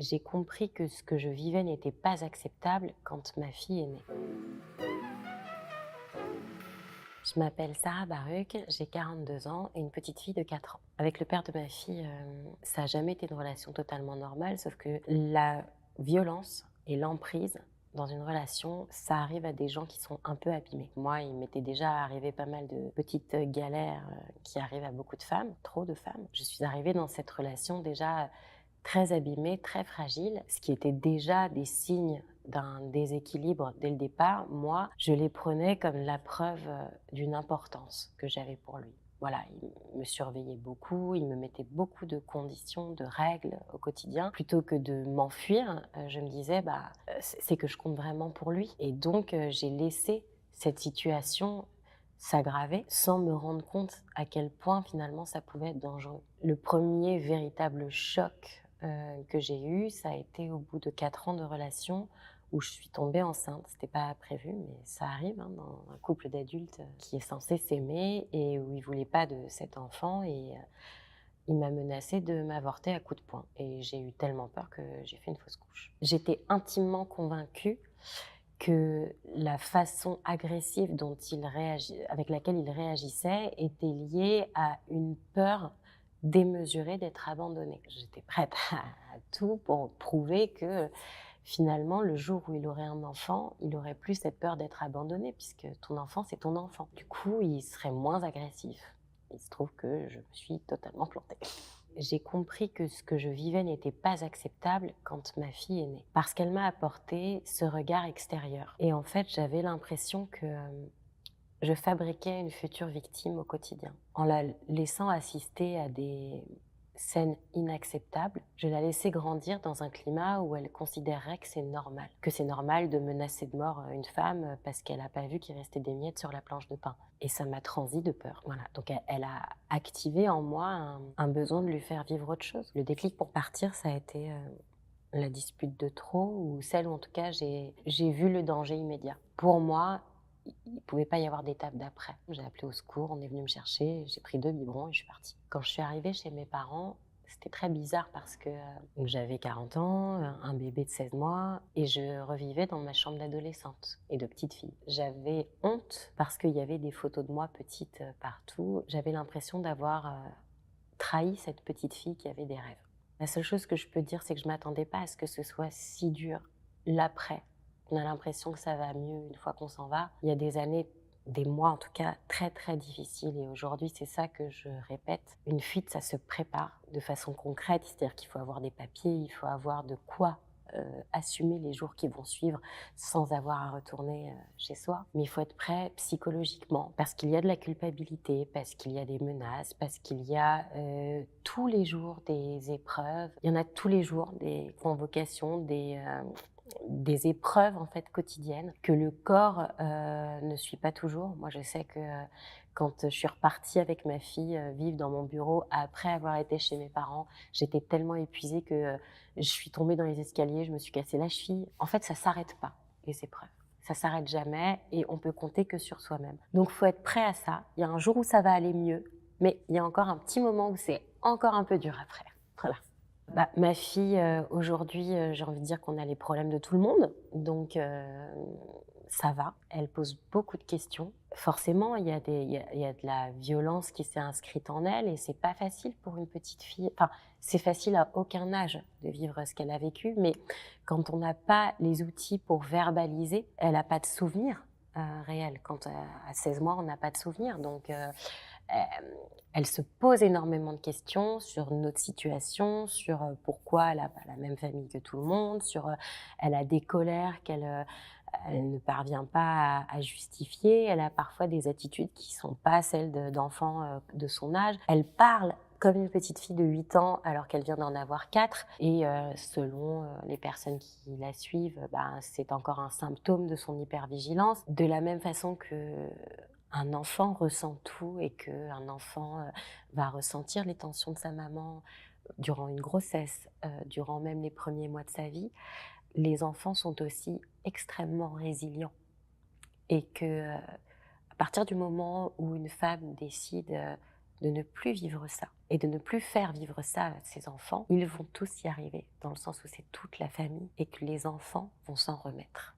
J'ai compris que ce que je vivais n'était pas acceptable quand ma fille est née. Je m'appelle Sarah Baruch, j'ai 42 ans et une petite fille de 4 ans. Avec le père de ma fille, ça n'a jamais été une relation totalement normale, sauf que la violence et l'emprise dans une relation, ça arrive à des gens qui sont un peu abîmés. Moi, il m'était déjà arrivé pas mal de petites galères qui arrivent à beaucoup de femmes, trop de femmes. Je suis arrivée dans cette relation déjà très abîmée, très fragile, ce qui était déjà des signes d'un déséquilibre dès le départ. Moi, je les prenais comme la preuve d'une importance que j'avais pour lui. Voilà, il me surveillait beaucoup, il me mettait beaucoup de conditions, de règles au quotidien. Plutôt que de m'enfuir, je me disais, c'est que je compte vraiment pour lui. Et donc, j'ai laissé cette situation s'aggraver sans me rendre compte à quel point finalement ça pouvait être dangereux. Le premier véritable choc que j'ai eu, ça a été au bout de 4 ans de relation où je suis tombée enceinte. C'était pas prévu, mais ça arrive dans un couple d'adultes qui est censé s'aimer et où il voulait pas de cet enfant et il m'a menacé de m'avorter à coups de poing. Et j'ai eu tellement peur que j'ai fait une fausse couche. J'étais intimement convaincue que la façon agressive avec laquelle il réagissait était liée à une peur démesurée d'être abandonné. J'étais prête à tout pour prouver que finalement, le jour où il aurait un enfant, il aurait plus cette peur d'être abandonné puisque ton enfant, c'est ton enfant. Du coup, il serait moins agressif. Il se trouve que je me suis totalement plantée. J'ai compris que ce que je vivais n'était pas acceptable quand ma fille est née, parce qu'elle m'a apporté ce regard extérieur. Et en fait, j'avais l'impression que je fabriquais une future victime au quotidien. En la laissant assister à des scènes inacceptables, je la laissais grandir dans un climat où elle considérerait que c'est normal de menacer de mort une femme parce qu'elle n'a pas vu qu'il restait des miettes sur la planche de pain. Et ça m'a transi de peur. Voilà. Donc elle a activé en moi un besoin de lui faire vivre autre chose. Le déclic pour partir, ça a été la dispute de trop, ou celle où en tout cas j'ai vu le danger immédiat. Pour moi, il ne pouvait pas y avoir d'étape d'après. J'ai appelé au secours, on est venu me chercher, j'ai pris 2 biberons et je suis partie. Quand je suis arrivée chez mes parents, c'était très bizarre parce que donc j'avais 40 ans, un bébé de 16 mois et je revivais dans ma chambre d'adolescente et de petite fille. J'avais honte parce qu'il y avait des photos de moi petite partout. J'avais l'impression d'avoir trahi cette petite fille qui avait des rêves. La seule chose que je peux dire, c'est que je ne m'attendais pas à ce que ce soit si dur l'après. On a l'impression que ça va mieux une fois qu'on s'en va. Il y a des années, des mois en tout cas, très très difficiles. Et aujourd'hui, c'est ça que je répète. Une fuite, ça se prépare de façon concrète. C'est-à-dire qu'il faut avoir des papiers, il faut avoir de quoi assumer les jours qui vont suivre sans avoir à retourner chez soi. Mais il faut être prêt psychologiquement parce qu'il y a de la culpabilité, parce qu'il y a des menaces, parce qu'il y a tous les jours des épreuves. Il y en a tous les jours, des convocations, des épreuves en fait quotidiennes que le corps ne suit pas toujours. Moi, je sais que quand je suis repartie avec ma fille vivre dans mon bureau après avoir été chez mes parents, j'étais tellement épuisée que je suis tombée dans les escaliers, je me suis cassée la cheville. En fait, ça s'arrête pas, les épreuves. Ça s'arrête jamais et on peut compter que sur soi-même. Donc, faut être prêt à ça. Il y a un jour où ça va aller mieux, mais il y a encore un petit moment où c'est encore un peu dur après. Voilà. Ma fille, aujourd'hui, j'ai envie de dire qu'on a les problèmes de tout le monde, donc ça va. Elle pose beaucoup de questions. Forcément, il y a de la violence qui s'est inscrite en elle et c'est pas facile pour une petite fille. Enfin, c'est facile à aucun âge de vivre ce qu'elle a vécu, mais quand on n'a pas les outils pour verbaliser, elle a pas de souvenirs réels. Quand à 16 mois, on n'a pas de souvenirs, donc elle se pose énormément de questions sur notre situation, sur pourquoi elle n'a pas la même famille que tout le monde, elle a des colères elle ne parvient pas à justifier, elle a parfois des attitudes qui sont pas celles d'enfants de son âge. Elle parle comme une petite fille de 8 ans alors qu'elle vient d'en avoir 4 et selon les personnes qui la suivent, c'est encore un symptôme de son hypervigilance. De la même façon que un enfant ressent tout et qu'un enfant va ressentir les tensions de sa maman durant une grossesse, durant même les premiers mois de sa vie, les enfants sont aussi extrêmement résilients et que à partir du moment où une femme décide de ne plus vivre ça et de ne plus faire vivre ça à ses enfants, ils vont tous y arriver, dans le sens où c'est toute la famille et que les enfants vont s'en remettre.